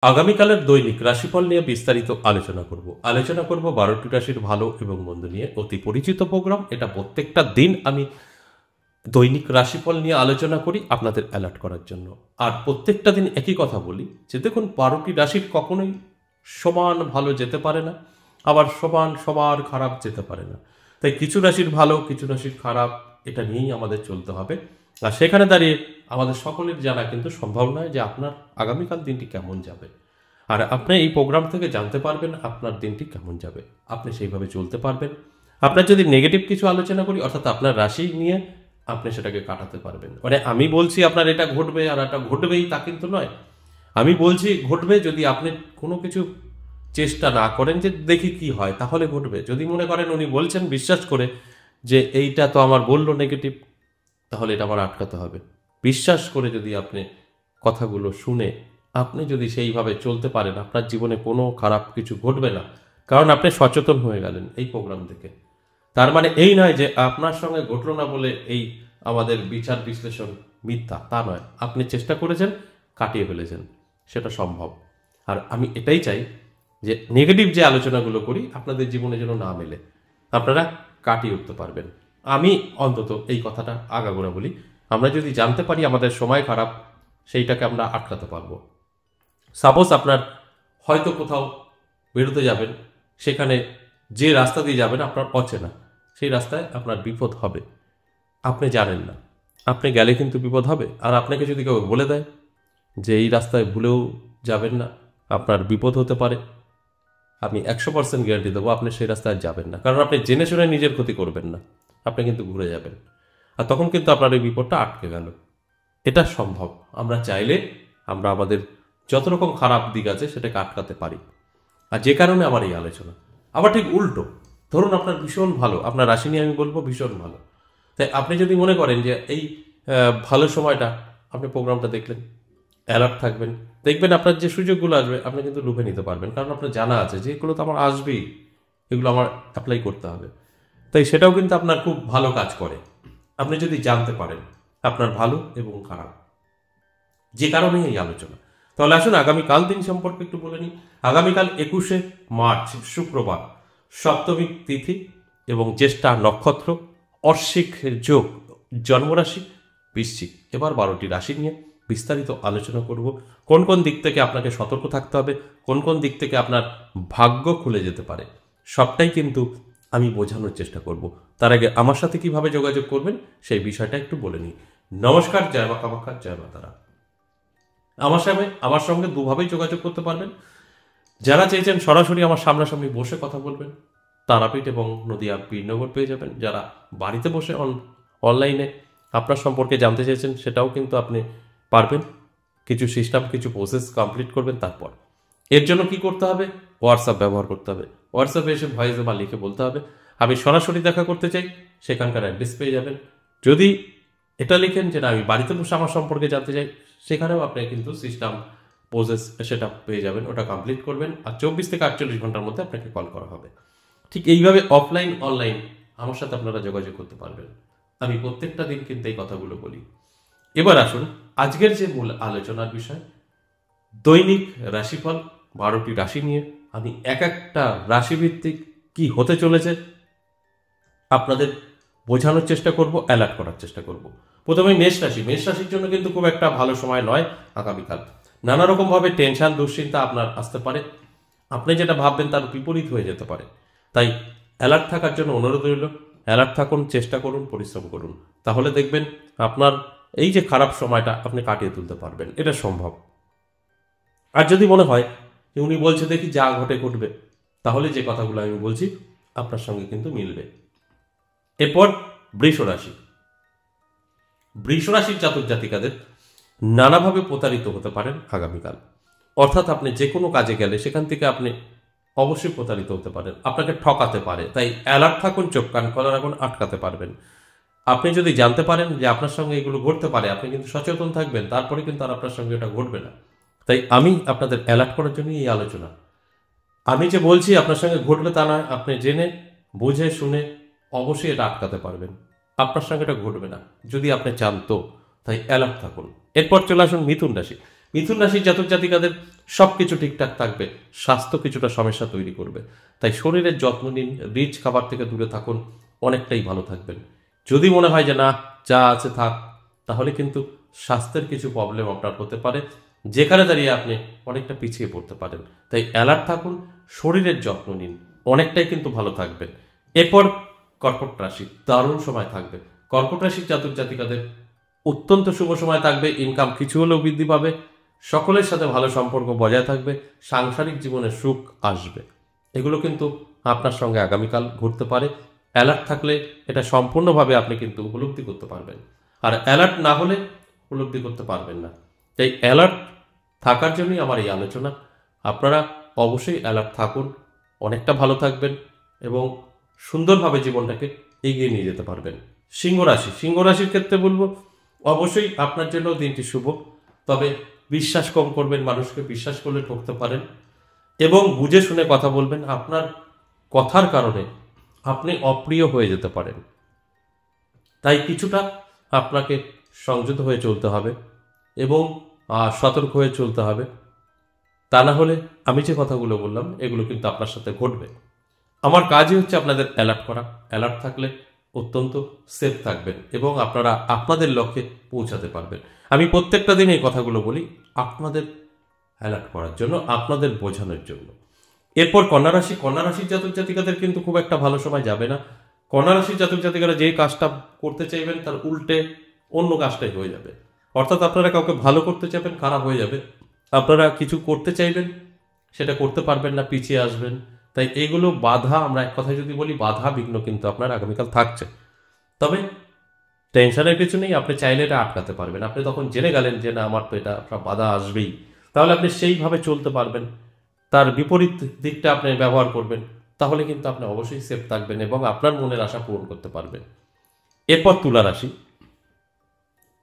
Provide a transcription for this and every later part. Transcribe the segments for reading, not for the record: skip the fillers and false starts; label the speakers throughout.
Speaker 1: আগামীকালের দৈনিক রাশিফল নিয়ে বিস্তারিত আলোচনা করব 12টি রাশির ভালো এবং মন্দ নিয়ে। অতি পরিচিত প্রোগ্রাম এটা। প্রত্যেকটা দিন আমি দৈনিক রাশিফল নিয়ে আলোচনা করি আপনাদের অ্যালার্ট করার জন্য। আর প্রত্যেকটা দিন একই কথা বলি যে দেখুন, 12টি রাশির কখনোই সমান ভালো যেতে পারে না, আবার সবার খারাপ যেতে পারে না। তাই কিছু রাশির ভালো, কিছু রাশির খারাপ, এটা নিয়েই আমাদের চলতে হবে। আর সেখানে দাঁড়িয়ে আমাদের সকলের জানা কিন্তু সম্ভব নয় যে আপনার আগামীকাল দিনটি কেমন যাবে। আর আপনি এই প্রোগ্রাম থেকে জানতে পারবেন আপনার দিনটি কেমন যাবে, আপনি সেইভাবে চলতে পারবেন। আপনার যদি নেগেটিভ কিছু আলোচনা করি, অর্থাৎ আপনার রাশি নিয়ে, আপনি সেটাকে কাটাতে পারবেন। মানে আমি বলছি আপনার এটা ঘটবে আর এটা ঘটবেই তা কিন্তু নয়। আমি বলছি ঘটবে, যদি আপনি কোনো কিছু চেষ্টা না করেন যে দেখি কি হয়, তাহলে ঘটবে। যদি মনে করেন উনি বলছেন বিশ্বাস করে যে এইটা তো আমার বললো নেগেটিভ, তাহলে এটা আমার আটকাতে হবে। বিশ্বাস করে যদি আপনি কথাগুলো শুনে আপনি যদি সেইভাবে চলতে পারেন, আপনার জীবনে কোনো খারাপ কিছু ঘটবে না, কারণ আপনি সচেতন হয়ে গেলেন এই প্রোগ্রাম থেকে। তার মানে এই নয় যে আপনার সঙ্গে ঘটলো না বলে এই আমাদের বিচার বিশ্লেষণ মিথ্যা, তা নয়। আপনি চেষ্টা করেছেন, কাটিয়ে ফেলেছেন, সেটা সম্ভব। আর আমি এটাই চাই যে নেগেটিভ যে আলোচনাগুলো করি আপনাদের জীবনে যেন না মেলে, আপনারা কাটিয়ে উঠতে পারবেন। আমি অন্তত এই কথাটা আগাগোড়া বলি। আমরা যদি জানতে পারি আমাদের সময় খারাপ, সেইটাকে আমরা আটকাতে পারবো। সাপোজ আপনার হয়তো কোথাও বেরোতে যাবেন, সেখানে যে রাস্তা দিয়ে যাবেন আপনার অচেনা, সেই রাস্তায় আপনার বিপদ হবে, আপনি জানেন না, আপনি গেলে কিন্তু বিপদ হবে। আর আপনাকে যদি কেউ বলে দেয় যে এই রাস্তায় ভুলেও যাবেন না, আপনার বিপদ হতে পারে, আমি 100% গ্যারান্টি দেবো আপনি সেই রাস্তায় যাবেন না। কারণ আপনি জেনে শুনে নিজের ক্ষতি করবেন না, আপনি কিন্তু ঘুরে যাবেন। আর তখন কিন্তু আপনার এই বিপদটা আটকে গেল। এটা সম্ভব। আমরা চাইলে আমরা আমাদের যত রকম খারাপ দিক আছে সেটাকে আটকাতে পারি। আর যে কারণে আমার এই আলোচনা। আবার ঠিক উল্টো, ধরুন আপনার ভীষণ ভালো, আপনার রাশি নিয়ে আমি বলবো ভীষণ ভালো। তাই আপনি যদি মনে করেন যে এই ভালো সময়টা আপনি প্রোগ্রামটা দেখলেন, অ্যালার্ট থাকবেন, দেখবেন আপনার যে সুযোগগুলো আসবে আপনি কিন্তু লুফে নিতে পারবেন। কারণ আপনার জানা আছে যে এগুলো তো আমার আসবেই, এগুলো আমার অ্যাপ্লাই করতে হবে। তাই সেটাও কিন্তু আপনার খুব ভালো কাজ করে, আপনি যদি জানতে পারেন আপনার ভালো এবং খারাপ। যে কারণে এই আলোচনা। তাহলে আসুন আগামীকাল দিন সম্পর্কে একটু বলে নিই। আগামীকাল 21শে মার্চ শুক্রবার, সপ্তমী তিথি এবং জ্যেষ্ঠা নক্ষত্র, অশ্বিক যোগ, জন্মরাশি বৃশ্চিক। এবার 12টি রাশি নিয়ে বিস্তারিত আলোচনা করব। কোন কোন দিক থেকে আপনাকে সতর্ক থাকতে হবে, কোন কোন দিক থেকে আপনার ভাগ্য খুলে যেতে পারে, সবটাই কিন্তু আমি বোঝানোর চেষ্টা করব। তার আগে আমার সাথে কিভাবে যোগাযোগ করবেন সেই বিষয়টা একটু বলে নিই। নমস্কার, জয় মা কামাখ্যা, জয় মা তারা। আমার সঙ্গে দুভাবেই যোগাযোগ করতে পারবেন। যারা চেয়েছেন সরাসরি আমার সামনাসামনি বসে কথা বলবেন, তারাপীঠ এবং নদিয়া বীরনগর পেয়ে যাবেন। যারা বাড়িতে বসে অনলাইনে আপনার সম্পর্কে জানতে চেয়েছেন, সেটাও কিন্তু আপনি পারবেন। কিছু সিস্টেম, কিছু প্রসেস কমপ্লিট করবেন। তারপর এর জন্য কি করতে হবে? হোয়াটসঅ্যাপ ব্যবহার করতে হবে। হোয়াটসঅ্যাপে এসে ভয়েস বা লিখে বলতে হবে আমি সরাসরি দেখা করতে চাই, সেখানকার অ্যাড্রেস পেয়ে যাবেন। যদি এটা লিখেন যে না আমি বাড়িতে বসে আমার সম্পর্কে জানতে চাই, সেখানেও আপনি কিন্তু সিস্টেম প্রসেস সেটা পেয়ে যাবেন, ওটা কমপ্লিট করবেন। আর 24 থেকে 48 ঘন্টার মধ্যে আপনাকে কল করা হবে। ঠিক এইভাবে অফলাইন অনলাইন আমার সাথে আপনারা যোগাযোগ করতে পারবেন। আমি প্রত্যেকটা দিন কিন্তু এই কথাগুলো বলি। এবার আসুন আজকের যে মূল আলোচনার বিষয়, দৈনিক রাশিফল 12টি রাশি নিয়ে। আমি এক একটা রাশিভিত্তিক কি হতে চলেছে আপনাদের বোঝানোর চেষ্টা করব, অ্যালার্ট করার চেষ্টা করব। প্রথমে মেষ রাশি। মেষ রাশির জন্য কিন্তু খুব একটা ভালো সময় নয় আগামীকাল। নানা রকম ভাবে টেনশন, দুশ্চিন্তা আপনার আসতে পারে। আপনি যেটা ভাববেন তার বিপরীত হয়ে যেতে পারে। তাই অ্যালার্ট থাকার জন্য অনুরোধ রইল। অ্যালার্ট থাকুন, চেষ্টা করুন, পরিশ্রম করুন, তাহলে দেখবেন আপনার এই যে খারাপ সময়টা আপনি কাটিয়ে তুলতে পারবেন। এটা সম্ভব। আর যদি মনে হয় যে উনি বলছে দেখি যা ঘটে ঘটবে, তাহলে যে কথাগুলো আমি বলছি আপনার সঙ্গে কিন্তু মিলবে। এরপর বৃষ রাশি। বৃষ রাশির জাতক জাতিকাদের নানাভাবে প্রতারিত হতে পারেন আগামীকাল। অর্থাৎ আপনি যে কোনো কাজে গেলে সেখান থেকে আপনি অবশ্যই প্রতারিত হতে পারেন, আপনাকে ঠকাতে পারে। তাই অ্যালার্ট থাকুন, চোখ কান খোলা রাখুন, আটকাতে পারবেন। আপনি যদি জানতে পারেন যে আপনার সঙ্গে এগুলো ঘটতে পারে, আপনি কিন্তু সচেতন থাকবেন, তারপরে কিন্তু আর আপনার সঙ্গে এটা ঘটবে না। তাই আমি আপনাদের অ্যালার্ট করার জন্য এই আলোচনা। আমি যে বলছি আপনার সঙ্গে ঘটবে তা নয়, আপনি জেনে বুঝে শুনে অবশ্যই এটা আটকাতে পারবেন। আপনার সঙ্গে এটা ঘটবে না যদি আপনি চান তো। তাই অ্যালার্ট থাকুন। এরপর চলে আসুন মিথুন রাশি। মিথুন রাশির জাতক জাতিকাদের সব কিছু ঠিকঠাক থাকবে, স্বাস্থ্য কিছুটা সমস্যা তৈরি করবে। তাই শরীরের যত্ন নিন, রিচ খাবার থেকে দূরে থাকুন, অনেকটাই ভালো থাকবেন। যদি মনে হয় যে না যা আছে থাক, তাহলে কিন্তু স্বাস্থ্যের কিছু প্রবলেম আপনার হতে পারে, যেখানে দাঁড়িয়ে আপনি অনেকটা পিছিয়ে পড়তে পারেন। তাই অ্যালার্ট থাকুন, শরীরের যত্ন নিন, অনেকটাই কিন্তু ভালো থাকবেন। এরপর কর্কট রাশি, দারুণ সময় থাকবে। কর্কট রাশির জাতক জাতিকাদের অত্যন্ত শুভ সময় থাকবে, ইনকাম কিছু হলেও বৃদ্ধি পাবে, সকলের সাথে ভালো সম্পর্ক বজায় থাকবে, সাংসারিক জীবনে সুখ আসবে। এগুলো কিন্তু আপনার সঙ্গে আগামীকাল ঘটতে পারে। অ্যালার্ট থাকলে এটা সম্পূর্ণভাবে আপনি কিন্তু উপলব্ধি করতে পারবেন, আর অ্যালার্ট না হলে উপলব্ধি করতে পারবেন না। তাই অ্যালার্ট থাকার জন্যই আমার এই আলোচনা। আপনারা অবশ্যই অ্যালার্ট থাকুন, অনেকটা ভালো থাকবেন এবং সুন্দরভাবে জীবনটাকে এগিয়ে নিয়ে যেতে পারবেন। সিংহ রাশি, সিংহ রাশির ক্ষেত্রে বলবো অবশ্যই আপনার জন্য দিনটি শুভ, তবে বিশ্বাস কম করবেন, মানুষকে বিশ্বাস করলে ঠকতে পারেন এবং বুঝে শুনে কথা বলবেন। আপনার কথার কারণে আপনি অপ্রিয় হয়ে যেতে পারেন, তাই কিছুটা আপনাকে সংযত হয়ে চলতে হবে এবং সতর্ক হয়ে চলতে হবে। তা না হলে আমি যে কথাগুলো বললাম এগুলো কিন্তু আপনার সাথে ঘটবে। আমার কাজই হচ্ছে আপনাদের অ্যালার্ট করা। অ্যালার্ট থাকলে অত্যন্ত সেফ থাকবেন এবং আপনারা আপনাদের লক্ষ্যে পৌঁছাতে পারবেন। আমি প্রত্যেকটা দিন এই কথাগুলো বলি আপনাদের অ্যালার্ট করার জন্য, আপনাদের বোঝানোর জন্য। এরপর কন্যা রাশি, কন্যা রাশির জাতক জাতিকাদের কিন্তু খুব একটা ভালো সময় যাবে না। কন্যা রাশির জাতক জাতিকারা যে কাজটা করতে চাইবেন তার উল্টে অন্য কাজটাই হয়ে যাবে। অর্থাৎ আপনারা কাউকে ভালো করতে চাইবেন, খারাপ হয়ে যাবে। আপনারা কিছু করতে চাইবেন, সেটা করতে পারবেন না, পিছিয়ে আসবেন। তাই এইগুলো বাধা, আমরা এক কথায় যদি বলি বাধা বিঘ্ন কিন্তু আপনার আগামীকাল থাকছে। তবে টেনশনের কিছু নেই, আপনি চাইলে এটা আটকাতে পারবেন। আপনি তখন জেনে গেলেন যে না আমার তো এটা বাধা আসবেই, তাহলে আপনি সেইভাবে চলতে পারবেন, তার বিপরীত দিকটা আপনি ব্যবহার করবেন, তাহলে কিন্তু আপনি অবশ্যই সেফ থাকবেন এবং আপনার মনের আশা পূরণ করতে পারবেন। এরপর তুলা রাশি,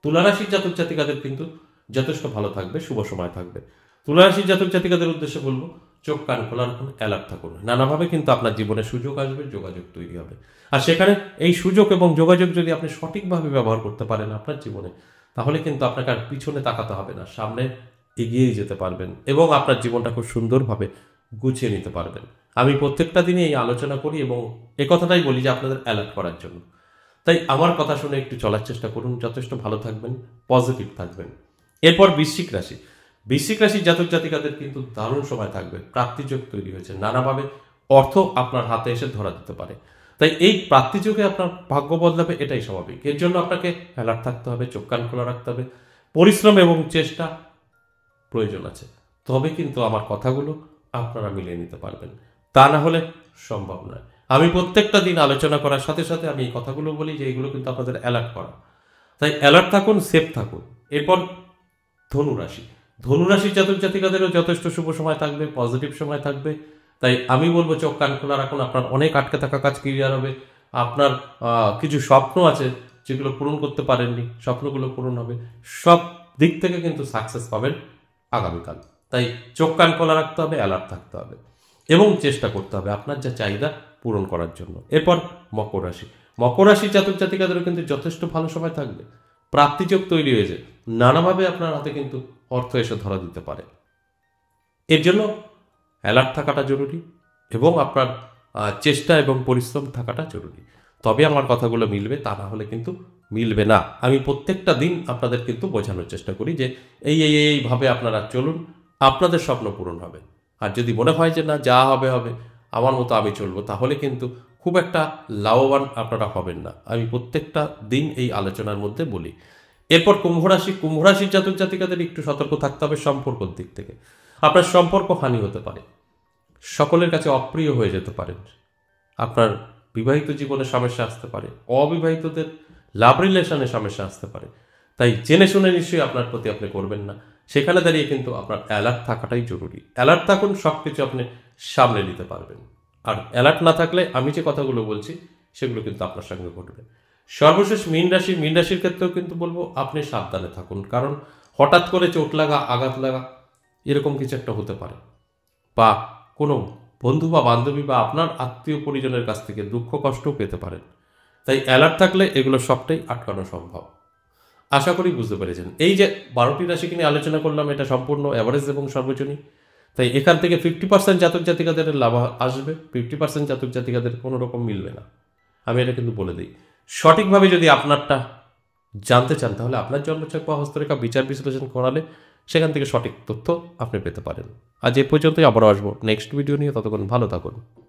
Speaker 1: তুলা রাশির জাতক জাতিকাদের কিন্তু যথেষ্ট ভালো থাকবে, শুভ সময় থাকবে। তুলা রাশির জাতক জাতিকাদের উদ্দেশ্যে বলবো চোখ কান খোলা রাখুন, অ্যালার্ট থাকুন। নানাভাবে কিন্তু আপনার জীবনে সুযোগ আসবে, যোগাযোগ তৈরি হবে। আর সেখানে এই সুযোগ এবং যোগাযোগ যদি আপনি সঠিকভাবে ব্যবহার করতে পারেন আপনার জীবনে, তাহলে কিন্তু আপনাকে আর পিছনে তাকাতে হবে না, সামনে এগিয়েই যেতে পারবেন এবং আপনার জীবনটা খুব সুন্দরভাবে গুছিয়ে নিতে পারবেন। আমি প্রত্যেকটা দিনই এই আলোচনা করি এবং একথাটাই বলি যে আপনাদের অ্যালার্ট করার জন্য। তাই আমার কথা শুনে একটু চলার চেষ্টা করুন, যথেষ্ট ভালো থাকবেন, পজিটিভ থাকবেন। এরপর বৃশ্চিক রাশি, বৃশ্চিক রাশির জাতক জাতিকাদের কিন্তু দারুণ সময় থাকবে। প্রাপ্তিযোগ তৈরি হয়েছে, নানাভাবে অর্থ আপনার হাতে এসে ধরা দিতে পারে। তাই এই প্রাপ্তিযোগে আপনার ভাগ্য বদলাবে, এটাই স্বাভাবিক। এর জন্য আপনাকে অ্যালার্ট থাকতে হবে, চোখ কান খোলা রাখতে হবে, পরিশ্রম এবং চেষ্টা প্রয়োজন আছে। তবে কিন্তু আমার কথাগুলো আপনারা মিলিয়ে নিতে পারবেন, তা না হলে সম্ভব নয়। আমি প্রত্যেকটা দিন আলোচনা করার সাথে সাথে আমি এই কথাগুলো বলি যে এগুলো কিন্তু আপনাদের অ্যালার্ট করা। তাই অ্যালার্ট থাকুন, সেফ থাকুন। এরপর ধনুরাশি, ধনুরাশির জাতক জাতিকাদেরও যথেষ্ট শুভ সময় থাকবে, পজিটিভ সময় থাকবে। তাই আমি বলবো চোখ কান খোলা রাখুন, আপনার অনেক আটকে থাকা কাজ ক্লিয়ার হবে। আপনার কিছু স্বপ্ন আছে যেগুলো পূরণ করতে পারেননি, স্বপ্নগুলো পূরণ হবে। সব দিক থেকে কিন্তু সাকসেস পাবেন আগামীকাল। তাই চোখ কান খোলা রাখতে হবে, অ্যালার্ট থাকতে হবে এবং চেষ্টা করতে হবে আপনার যা চাহিদা পূরণ করার জন্য। এরপর মকর রাশি, মকর রাশির জাতক জাতিকাদেরও কিন্তু যথেষ্ট ভালো সময় থাকবে। প্রাপ্তিযোগ তৈরি হয়েছে, নানাভাবে আপনার হাতে কিন্তু অর্থ এসে ধরা দিতে পারে। এর জন্য অ্যালার্ট থাকাটা জরুরি এবং আপনার চেষ্টা এবং পরিশ্রম থাকাটা জরুরি। তবে আমার কথাগুলো মিলবে, তা না হলে কিন্তু মিলবে না। আমি প্রত্যেকটা দিন আপনাদের কিন্তু বোঝানোর চেষ্টা করি যে এইভাবে আপনারা চলুন, আপনাদের স্বপ্ন পূরণ হবে। আর যদি মনে হয় যে না যা হবে হবে, আমার মতো আমি চলবো, তাহলে কিন্তু খুব একটা লাভবান আপনারা হবেন না। আমি প্রত্যেকটা দিন এই আলোচনার মধ্যে বলি। এরপর কুম্ভ রাশি, কুম্ভ রাশির জাতক জাতিকাদের একটু সতর্ক থাকতে হবে সম্পর্কের দিক থেকে। আপনার সম্পর্ক হানি হতে পারে, সকলের কাছে অপ্রিয় হয়ে যেতে পারেন, আপনার বিবাহিত জীবনে সমস্যা আসতে পারে, অবিবাহিতদের লাভ রিলেশনে সমস্যা আসতে পারে। তাই জেনে শুনে নিশ্চয়ই আপনার প্রতি আপনি করবেন না। সেখানে দাঁড়িয়ে কিন্তু আপনার অ্যালার্ট থাকাটাই জরুরি। অ্যালার্ট থাকুন, সব কিছু আপনি সামলে নিতে পারবেন। আর অ্যালার্ট না থাকলে আমি যে কথাগুলো বলছি সেগুলো কিন্তু আপনার সঙ্গে ঘটবে। সর্বশেষ মীন রাশি, মীন রাশির ক্ষেত্রেও কিন্তু বলবো আপনি সাবধানে থাকুন, কারণ হঠাৎ করে চোট লাগা, আঘাত লাগা এরকম কিছু একটা হতে পারে, বা কোনো বন্ধু বা বান্ধবী বা আপনার আত্মীয় পরিজনের কাছ থেকে দুঃখ কষ্টও পেতে পারেন। তাই অ্যালার্ট থাকলে এগুলো সবটাই আটকানো সম্ভব। আশা করি বুঝতে পেরেছেন। এই যে 12টি রাশিকে নিয়ে আলোচনা করলাম, এটা সম্পূর্ণ অ্যাভারেজ এবং সর্বজনীন। তাই এখান থেকে 50% জাতক জাতিকাদের লাভ আসবে, 50% জাতক জাতিকাদের কোনো রকম মিলবে না। আমি এটা কিন্তু বলে দিই। সঠিকভাবে যদি আপনারটা জানতে চান, তাহলে আপনার জন্মছক বা হস্তরেখা বিচার বিশ্লেষণ করালে সেখান থেকে সঠিক তথ্য আপনি পেতে পারেন। আজ এ পর্যন্তই, আবারও আসবো নেক্সট ভিডিও নিয়ে। ততক্ষণ ভালো থাকুন।